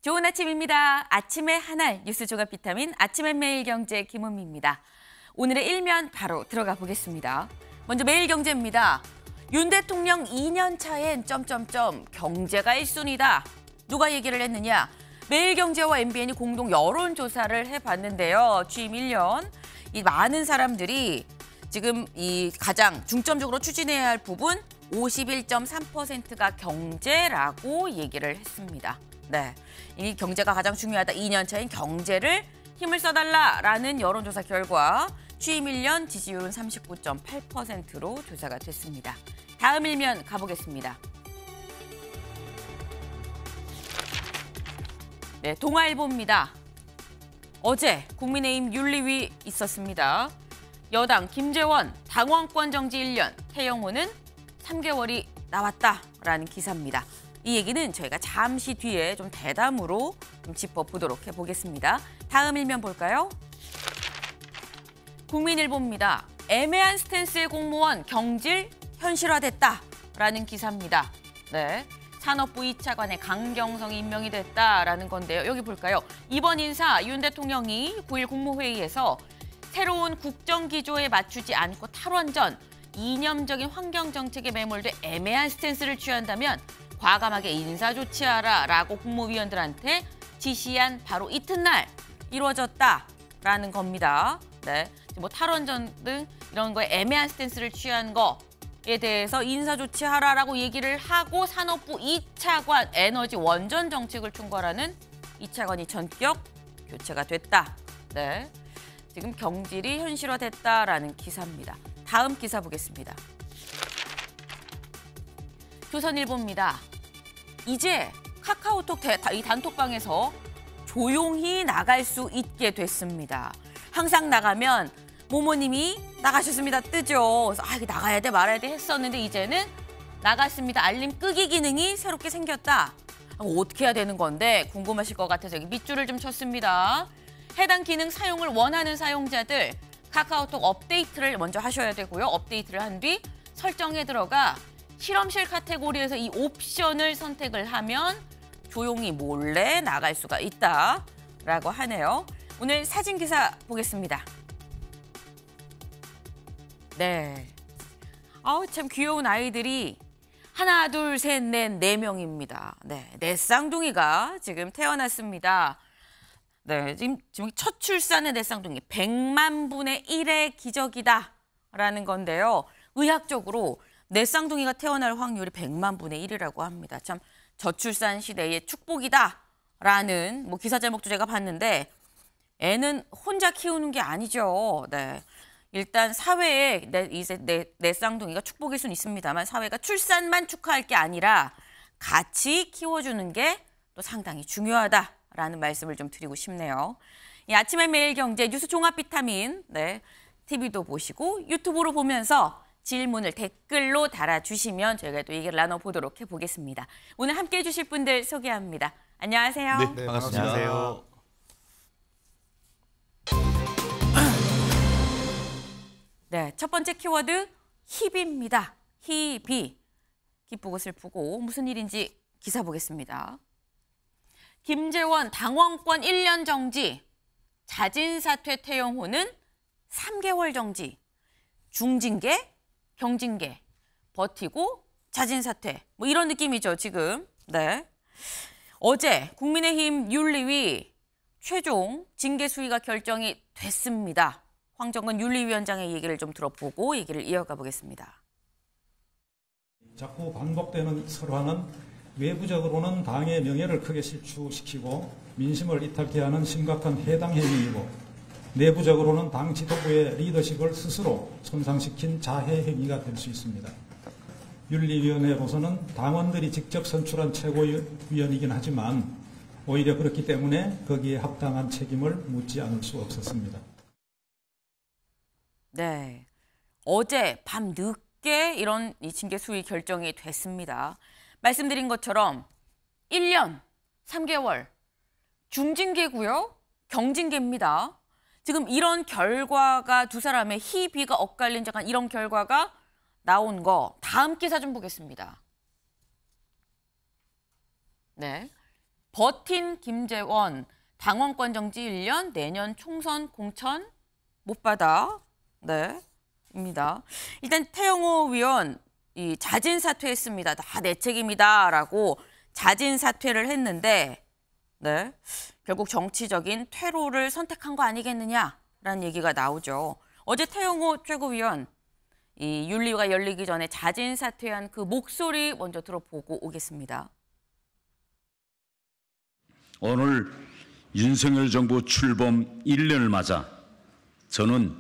좋은 아침입니다. 아침의 하나의 뉴스 조각 비타민 아침의 매일경제 김은미입니다. 오늘의 일면 바로 들어가 보겠습니다. 먼저 매일경제입니다. 윤 대통령 2년 차엔 경제가 1순위다. 누가 얘기를 했느냐? 매일경제와 MBN이 공동 여론조사를 해봤는데요. 취임 1년 이 많은 사람들이 지금 이 가장 중점적으로 추진해야 할 부분 51.3%가 경제라고 얘기를 했습니다. 네, 이 경제가 가장 중요하다. 2년 차인 경제를 힘을 써달라라는 여론조사 결과 취임 1년 지지율은 39.8%로 조사가 됐습니다. 다음 일면 가보겠습니다. 네, 동아일보입니다. 어제 국민의힘 윤리위 있었습니다. 여당 김재원 당원권 정지 1년, 태영호는 3개월이 나왔다라는 기사입니다. 이 얘기는 저희가 잠시 뒤에 좀 대담으로 좀 짚어보도록 해보겠습니다. 다음 일면 볼까요? 국민일보입니다. 애매한 스탠스의 공무원 경질 현실화됐다라는 기사입니다. 네, 산업부 2차관의 강경성이 임명이 됐다라는 건데요. 여기 볼까요? 이번 인사 윤 대통령이 9일 국무회의에서 새로운 국정기조에 맞추지 않고 탈원전, 이념적인 환경정책에 매몰돼 애매한 스탠스를 취한다면 과감하게 인사조치하라라고 국무위원들한테 지시한 바로 이튿날 이루어졌다라는 겁니다. 네, 뭐 탈원전 등 이런 거에 애매한 스탠스를 취한 거에 대해서 인사조치하라라고 얘기를 하고 산업부 2차관 에너지 원전 정책을 총괄하는 2차관이 전격 교체가 됐다. 네, 지금 경질이 현실화됐다라는 기사입니다. 다음 기사 보겠습니다. 조선일보입니다. 이제 카카오톡 이 단톡방에서 조용히 나갈 수 있게 됐습니다. 항상 나가면 모모님이 나가셨습니다 뜨죠. 그래서 이게 나가야 돼 말아야 돼 했었는데 이제는 나갔습니다. 알림 끄기 기능이 새롭게 생겼다. 어떻게 해야 되는 건데 궁금하실 것 같아서 여기 밑줄을 좀 쳤습니다. 해당 기능 사용을 원하는 사용자들 카카오톡 업데이트를 먼저 하셔야 되고요. 업데이트를 한 뒤 설정에 들어가 실험실 카테고리에서 이 옵션을 선택을 하면 조용히 몰래 나갈 수가 있다라고 하네요. 오늘 사진 기사 보겠습니다. 네, 참 귀여운 아이들이 하나, 둘, 셋, 넷, 4명입니다. 네, 네 쌍둥이가 지금 태어났습니다. 네, 지금 첫 출산의 네 쌍둥이 100만 분의 1의 기적이다라는 건데요. 의학적으로 네 쌍둥이가 태어날 확률이 100만 분의 1이라고 합니다. 참 저출산 시대의 축복이다라는 기사 제목도 제가 봤는데 애는 혼자 키우는 게 아니죠. 네, 일단 사회에 네 쌍둥이가 축복일 수는 있습니다만 사회가 출산만 축하할 게 아니라 같이 키워주는 게 또 상당히 중요하다라는 말씀을 좀 드리고 싶네요. 이 아침의 매일경제 뉴스 종합 비타민, 네, TV도 보시고 유튜브로 보면서 질문을 댓글로 달아주시면 저희가 또 얘기를 나눠보도록 해보겠습니다. 오늘 함께해 주실 분들 소개합니다. 안녕하세요. 네, 반갑습니다. 안녕하세요. 네, 첫 번째 키워드 희비입니다. 희비. 기쁘고 슬프고 무슨 일인지 기사 보겠습니다. 김재원 당원권 1년 정지, 자진 사퇴 태영호는 3개월 정지, 중징계, 경징계, 버티고 자진 사퇴. 이런 느낌이죠, 지금. 네. 어제 국민의힘 윤리위 최종 징계 수위가 결정이 됐습니다. 황정근 윤리위원장의 얘기를 좀 들어보고 얘기를 이어가 보겠습니다. 자꾸 반복되는 설화는 외부적으로는 당의 명예를 크게 실추시키고 민심을 이탈케 하는 심각한 해당 행위이고 내부적으로는 당 지도부의 리더십을 스스로 손상시킨 자해 행위가 될 수 있습니다. 윤리위원회로서는 당원들이 직접 선출한 최고위원이긴 하지만 오히려 그렇기 때문에 거기에 합당한 책임을 묻지 않을 수 없었습니다. 네, 어제 밤 늦게 이런 징계 수위 결정이 됐습니다. 말씀드린 것처럼 1년 3개월 중징계고요. 경징계입니다. 지금 이런 결과가 두 사람의 희비가 엇갈린 잠깐 이런 결과가 나온 거 다음 기사 좀 보겠습니다. 네, 버틴 김재원 당원권 정지 1년, 내년 총선 공천 못 받아. 네, 입니다. 일단 태영호 의원 이 자진 사퇴했습니다. 다 내 책임이다라고 자진 사퇴를 했는데, 네, 결국 정치적인 퇴로를 선택한 거 아니겠느냐라는 얘기가 나오죠. 어제 태영호 최고위원 이 윤리위가 열리기 전에 자진 사퇴한 그 목소리 먼저 들어보고 오겠습니다. 오늘 윤석열 정부 출범 1년을 맞아 저는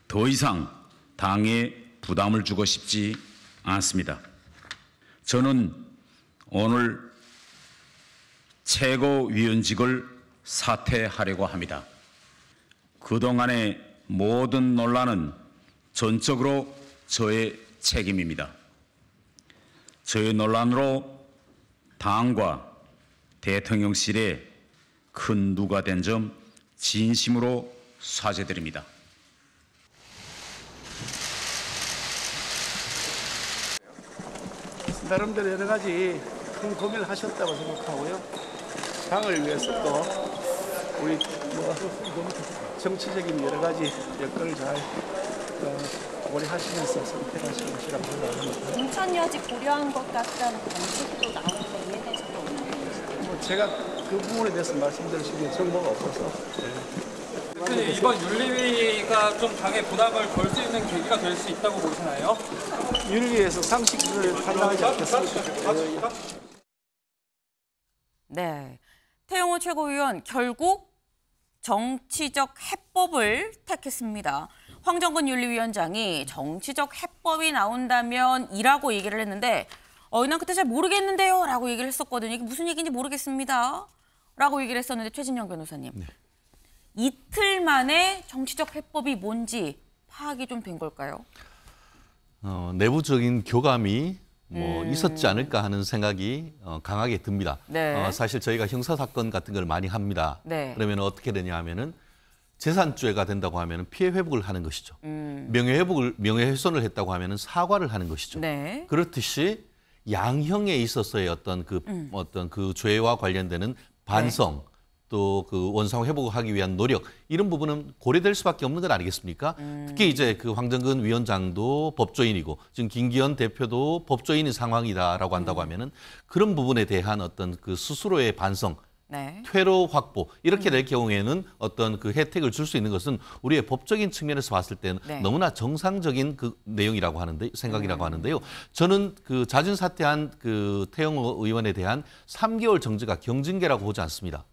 더 이상 당에 부담을 주고 싶지 않습니다. 저는 오늘 최고위원직을 사퇴하려고 합니다. 그동안의 모든 논란은 전적으로 저의 책임입니다. 저의 논란으로 당과 대통령실에 큰 누가 된 점 진심으로 사죄드립니다. 나름대로 여러 가지 큰 고민을 하셨다고 생각하고요. 당을 위해서 또 우리 정치적인 여러 가지 여건을 잘 고려하시면서 선택하신 것이라고 생각합니다. 공천 여지 고려한 것 같다는 관측도 나오는데 이에 대해서 또 뭐 제가 그 부분에 대해서 말씀드릴 수 있는 정보가 없어서. 대표님, 이번 윤리위가 좀 당의 부담을 덜 수 있는 계기가 될 수 있다고 보시나요? 윤리위에서 상식을 판단하지 않겠습니까? 네, 태영호 최고위원 결국 정치적 해법을 택했습니다. 황정근 윤리위원장이 정치적 해법이 나온다면 이라고 얘기를 했는데 난 그때 잘 모르겠는데요 라고 얘기를 했었거든요. 이게 무슨 얘기인지 모르겠습니다 라고 얘기를 했었는데 최진영 변호사님. 네. 이틀 만에 정치적 해법이 뭔지 파악이 좀 된 걸까요? 내부적인 교감이 있었지 않을까 하는 생각이 강하게 듭니다. 네. 사실 저희가 형사사건 같은 걸 많이 합니다. 네. 그러면 어떻게 되냐 하면은 재산죄가 된다고 하면은 피해 회복을 하는 것이죠. 명예훼손을 했다고 하면은 사과를 하는 것이죠. 네. 그렇듯이 양형에 있어서의 어떤 그 죄와 관련되는 반성, 네. 또 그 원상 회복을 하기 위한 노력 이런 부분은 고려될 수밖에 없는 것 아니겠습니까? 특히 이제 그 황정근 위원장도 법조인이고 지금 김기현 대표도 법조인인 상황이다라고 한다고 하면은 그런 부분에 대한 어떤 그 스스로의 반성, 네. 퇴로 확보 이렇게 될 경우에는 어떤 그 혜택을 줄 수 있는 것은 우리의 법적인 측면에서 봤을 때는 네. 너무나 정상적인 그 내용이라고 하는데 생각이라고 하는데요. 저는 그 자진 사퇴한 그 태영호 의원에 대한 3개월 정지가 경징계라고 보지 않습니다.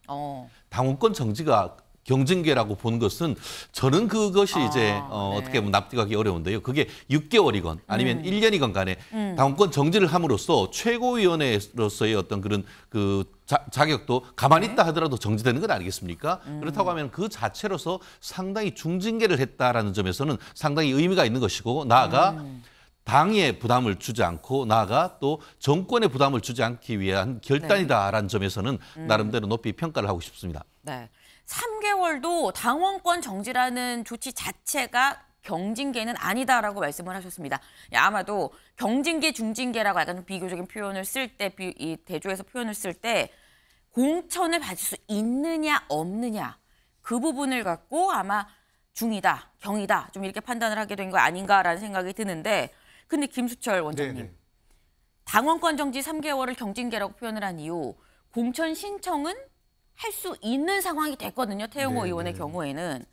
당원권 정지가 경징계라고 본 것은 저는 그것이 이제 네. 어떻게 보면 납득하기 어려운데요. 그게 6개월이건 아니면 1년이건 간에 당원권 정지를 함으로써 최고위원회로서의 어떤 그런 그 자격도 가만히 있다 하더라도 정지되는 것 아니겠습니까? 그렇다고 하면 그 자체로서 상당히 중징계를 했다라는 점에서는 상당히 의미가 있는 것이고 나아가 당에 부담을 주지 않고 나아가 또 정권에 부담을 주지 않기 위한 결단이다라는 점에서는 나름대로 높이 평가를 하고 싶습니다. 네. 3개월도 당원권 정지라는 조치 자체가 경징계는 아니다라고 말씀을 하셨습니다. 아마도 경징계, 중징계라고 약간 비교적인 표현을 쓸 때, 이 대조해서 표현을 쓸 때 공천을 받을 수 있느냐 없느냐 그 부분을 갖고 아마 중이다, 경이다 좀 이렇게 판단을 하게 된 거 아닌가라는 생각이 드는데 근데 김수철 원장님, 네네. 당원권 정지 3개월을 경징계라고 표현을 한 이유 공천 신청은 할 수 있는 상황이 됐거든요. 태영호 의원의 경우에는.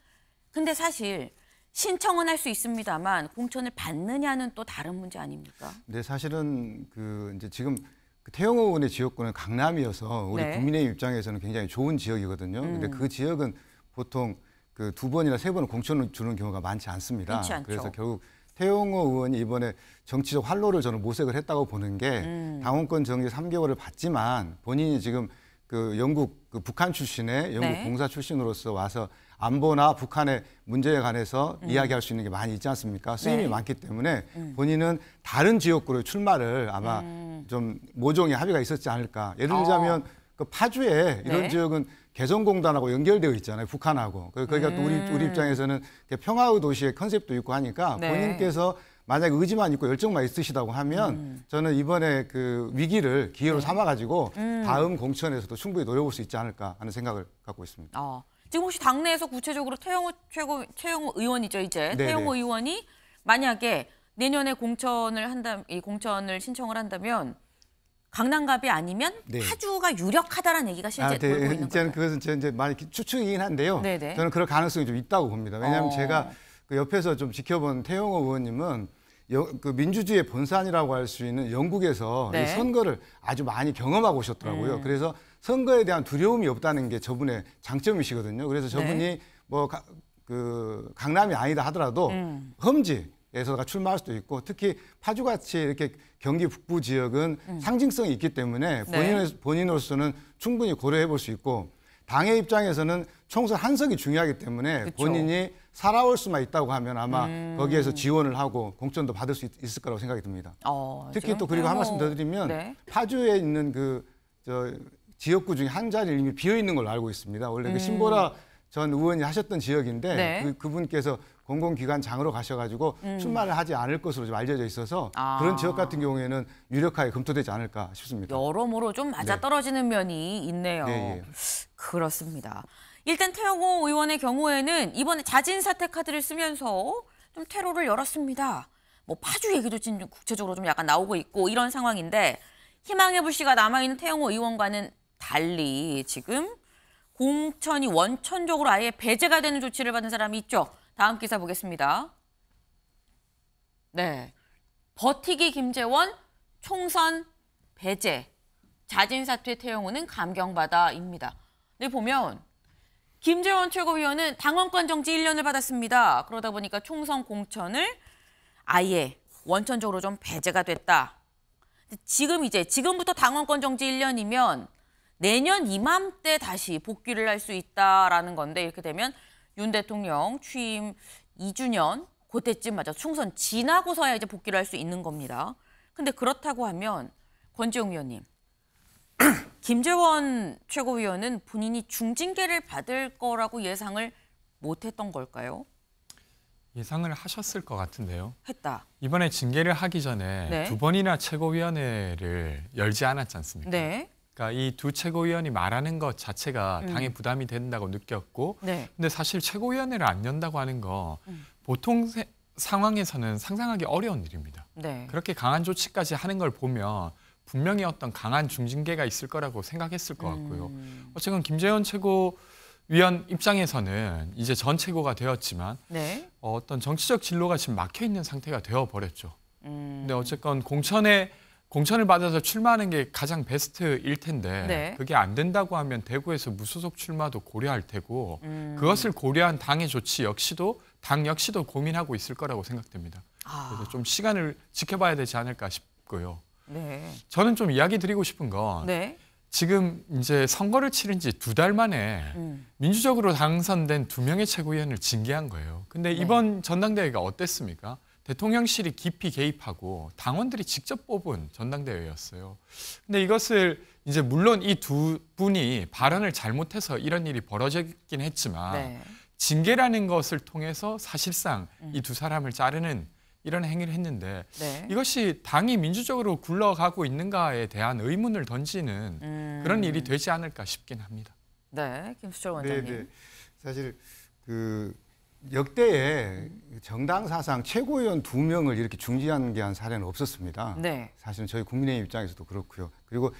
근데 사실 신청은 할 수 있습니다만 공천을 받느냐는 또 다른 문제 아닙니까? 네, 사실은 그 이제 지금 그 태영호 의원의 지역구는 강남이어서 우리 네. 국민의힘 입장에서는 굉장히 좋은 지역이거든요. 근데 그 지역은 보통 그 2번이나 3번을 공천을 주는 경우가 많지 않습니다. 많지 않죠. 그래서 결국 태영호 의원이 이번에 정치적 활로를 저는 모색을 했다고 보는 게 당원권 정지 3개월을 받지만 본인이 지금 그 영국 그 북한 출신의 영국 네. 공사 출신으로서 와서 안보나 북한의 문제에 관해서 이야기할 수 있는 게 많이 있지 않습니까? 수임이 네. 많기 때문에 본인은 다른 지역구로 출마를 아마 좀 모종의 합의가 있었지 않을까. 예를 들자면 그 파주에 이런 네. 지역은 개성공단하고 연결되어 있잖아요. 북한하고. 그러니까 또 우리 입장에서는 평화의 도시의 컨셉도 있고 하니까 네. 본인께서 만약에 의지만 있고 열정만 있으시다고 하면 저는 이번에 그 위기를 기회로 삼아가지고 다음 공천에서도 충분히 노려볼 수 있지 않을까 하는 생각을 갖고 있습니다. 지금 혹시 당내에서 구체적으로 최영호 의원이죠, 이제. 네네. 태영호 의원이 만약에 내년에 공천을 신청을 한다면 강남갑이 아니면 네. 파주가 유력하다라는 얘기가 실제 돌고 있는 거죠. 저는 그것은 이제 많이 추측이긴 한데요. 네네. 저는 그럴 가능성이 좀 있다고 봅니다. 왜냐하면 제가 그 옆에서 좀 지켜본 태영호 의원님은 그 민주주의의 본산이라고 할 수 있는 영국에서 네. 이 선거를 아주 많이 경험하고 오셨더라고요. 그래서 선거에 대한 두려움이 없다는 게 저분의 장점이시거든요. 그래서 저분이 네. 뭐 그 강남이 아니다 하더라도 험지에서가 출마할 수도 있고 특히 파주같이 이렇게 경기 북부 지역은 상징성이 있기 때문에 본인으로서는 충분히 고려해 볼 수 있고 당의 입장에서는 총선 한 석이 중요하기 때문에 그쵸. 본인이 살아올 수만 있다고 하면 아마 거기에서 지원을 하고 공천도 받을 수 있을 거라고 생각이 듭니다. 특히 또 그리고 한 말씀 더 드리면 네. 파주에 있는 지역구 중에 한 자리를 이미 비어 있는 걸로 알고 있습니다. 원래 그 신보라 전 의원이 하셨던 지역인데 네. 그분께서 공공기관장으로 가셔가지고 출마를 하지 않을 것으로 좀 알려져 있어서 그런 지역 같은 경우에는 유력하게 검토되지 않을까 싶습니다. 여러모로 좀 맞아떨어지는 면이 있네요. 네, 예. 그렇습니다. 일단 태영호 의원의 경우에는 이번에 자진 사퇴 카드를 쓰면서 좀 퇴로를 열었습니다. 뭐 파주 얘기도 지금 구체적으로 좀 약간 나오고 있고 이런 상황인데 희망의 불씨가 남아있는 태영호 의원과는 달리 지금 공천이 원천적으로 아예 배제가 되는 조치를 받은 사람이 있죠. 다음 기사 보겠습니다. 네, 버티기 김재원 총선 배제, 자진 사퇴 태영호는 감경받아입니다. 네, 보면 김재원 최고위원은 당원권 정지 1년을 받았습니다. 그러다 보니까 총선 공천을 아예 원천적으로 좀 배제가 됐다. 지금부터 당원권 정지 1년이면 내년 이맘때 다시 복귀를 할 수 있다라는 건데 이렇게 되면 윤 대통령 취임 2주년 그때쯤 맞아 총선 지나고서야 이제 복귀를 할 수 있는 겁니다. 근데 그렇다고 하면 권지웅 위원님, 김재원 최고위원은 본인이 중징계를 받을 거라고 예상을 못했던 걸까요? 예상을 하셨을 것 같은데요. 했다. 이번에 징계를 하기 전에 네. 두 번이나 최고위원회를 열지 않았지 않습니까? 네. 그러니까 이 두 최고위원이 말하는 것 자체가 당에 부담이 된다고 느꼈고 네. 근데 사실 최고위원회를 안 연다고 하는 거 보통 상황에서는 상상하기 어려운 일입니다. 네. 그렇게 강한 조치까지 하는 걸 보면 분명히 어떤 강한 중징계가 있을 거라고 생각했을 것 같고요. 어쨌든 김재원 최고위원 입장에서는 이제 전 최고가 되었지만 네. 어떤 정치적 진로가 지금 막혀 있는 상태가 되어버렸죠. 근데 어쨌건 공천을 받아서 출마하는 게 가장 베스트일 텐데 네. 그게 안 된다고 하면 대구에서 무소속 출마도 고려할 테고 그것을 고려한 당의 조치 당 역시도 고민하고 있을 거라고 생각됩니다. 그래서 좀 시간을 지켜봐야 되지 않을까 싶고요. 네. 저는 좀 이야기 드리고 싶은 건 네. 지금 이제 선거를 치른 지 2달 만에 민주적으로 당선된 2명의 최고위원을 징계한 거예요. 근데 이번 전당대회가 어땠습니까? 대통령실이 깊이 개입하고 당원들이 직접 뽑은 전당대회였어요. 근데 이것을 이제 물론 이 두 분이 발언을 잘못해서 이런 일이 벌어졌긴 했지만 네. 징계라는 것을 통해서 사실상 이 두 사람을 자르는 이런 행위를 했는데 네. 이것이 당이 민주적으로 굴러가고 있는가에 대한 의문을 던지는 그런 일이 되지 않을까 싶긴 합니다. 네, 김수철 원장님. 네. 사실 역대에 정당 사상 최고위원 2명을 이렇게 중지한 사례는 없었습니다. 네. 사실은 저희 국민의힘 입장에서도 그렇고요. 그리고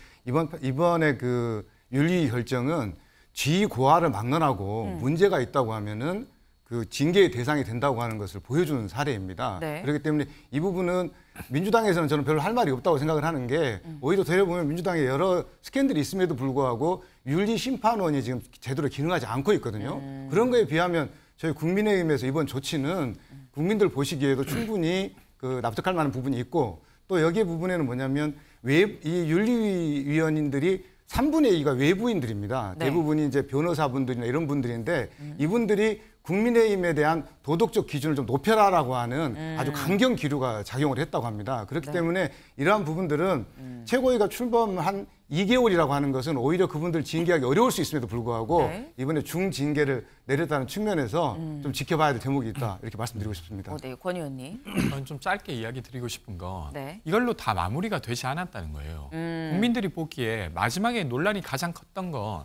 이번에 그 윤리 결정은 지위 고하를 막론하고 문제가 있다고 하면은 그 징계의 대상이 된다고 하는 것을 보여주는 사례입니다. 네. 그렇기 때문에 이 부분은 민주당에서는 저는 별로 할 말이 없다고 생각을 하는 게 오히려 되려보면 민주당에 여러 스캔들이 있음에도 불구하고 윤리심판원이 지금 제대로 기능하지 않고 있거든요. 그런 거에 비하면 저희 국민의힘에서 이번 조치는 국민들 보시기에도 충분히 납득할 만한 부분이 있고 또 여기에 부분에는 뭐냐면 이 윤리위원님들이 3분의 2가 외부인들입니다. 네. 대부분이 이제 변호사분들이나 이런 분들인데 이분들이 국민의힘에 대한 도덕적 기준을 좀 높여라라고 하는 아주 강경 기류가 작용을 했다고 합니다. 그렇기 때문에 이러한 부분들은 최고위가 출범한 2개월이라고 하는 것은 오히려 그분들 징계하기 어려울 수 있음에도 불구하고 이번에 중징계를 내렸다는 측면에서 좀 지켜봐야 될 대목이 있다 이렇게 말씀드리고 싶습니다. 네, 권 의원님. 저는 좀 짧게 이야기 드리고 싶은 건 네. 이걸로 다 마무리가 되지 않았다는 거예요. 국민들이 보기에 마지막에 논란이 가장 컸던 건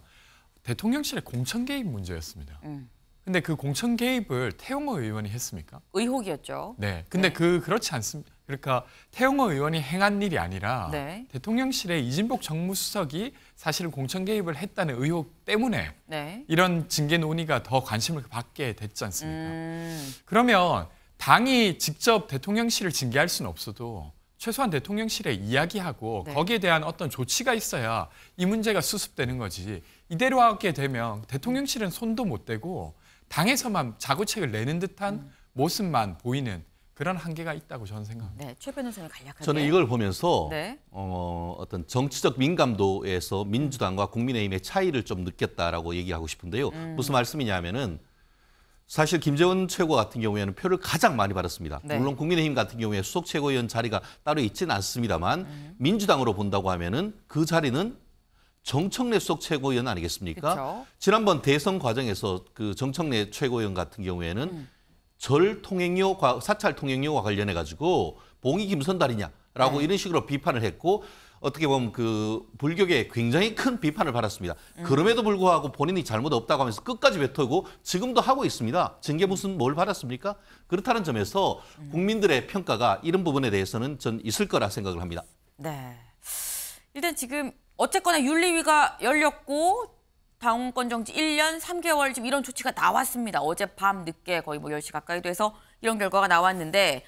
대통령실의 공천 개입 문제였습니다. 근데 그 공천 개입을 태용호 의원이 했습니까? 의혹이었죠. 네. 근데 그렇지 않습니다. 그러니까 태용호 의원이 행한 일이 아니라 네. 대통령실의 이진복 정무수석이 사실 공천 개입을 했다는 의혹 때문에 네. 이런 징계 논의가 더 관심을 받게 됐지 않습니까? 그러면 당이 직접 대통령실을 징계할 수는 없어도 최소한 대통령실에 이야기하고 네. 거기에 대한 어떤 조치가 있어야 이 문제가 수습되는 거지. 이대로 하게 되면 대통령실은 손도 못 대고 당에서만 자구책을 내는 듯한 모습만 보이는 그런 한계가 있다고 저는 생각합니다. 네, 최 변호사님 간략하게. 저는 이걸 보면서 네. 어떤 정치적 민감도에서 민주당과 국민의힘의 차이를 좀 느꼈다라고 얘기하고 싶은데요. 무슨 말씀이냐면은 사실 김재원 최고 같은 경우에는 표를 가장 많이 받았습니다. 네. 물론 국민의힘 같은 경우에 수석 최고위원 자리가 따로 있지는 않습니다만 민주당으로 본다고 하면은 그 자리는 정청래 수석 최고위원 아니겠습니까? 그쵸. 지난번 대선 과정에서 그 정청래 최고위원 같은 경우에는 사찰 통행료와 관련해 가지고 봉이 김선달이냐라고 이런 식으로 비판을 했고 어떻게 보면 그 불교계 굉장히 큰 비판을 받았습니다. 그럼에도 불구하고 본인이 잘못 없다고 하면서 끝까지 뱉어고 지금도 하고 있습니다. 징계 무슨 뭘 받았습니까? 그렇다는 점에서 국민들의 평가가 이런 부분에 대해서는 전 있을 거라 생각을 합니다. 네. 일단 지금 어쨌거나 윤리위가 열렸고 당원권 정지 1년 3개월 지금 이런 조치가 나왔습니다. 어젯밤 늦게 거의 뭐 10시 가까이 돼서 이런 결과가 나왔는데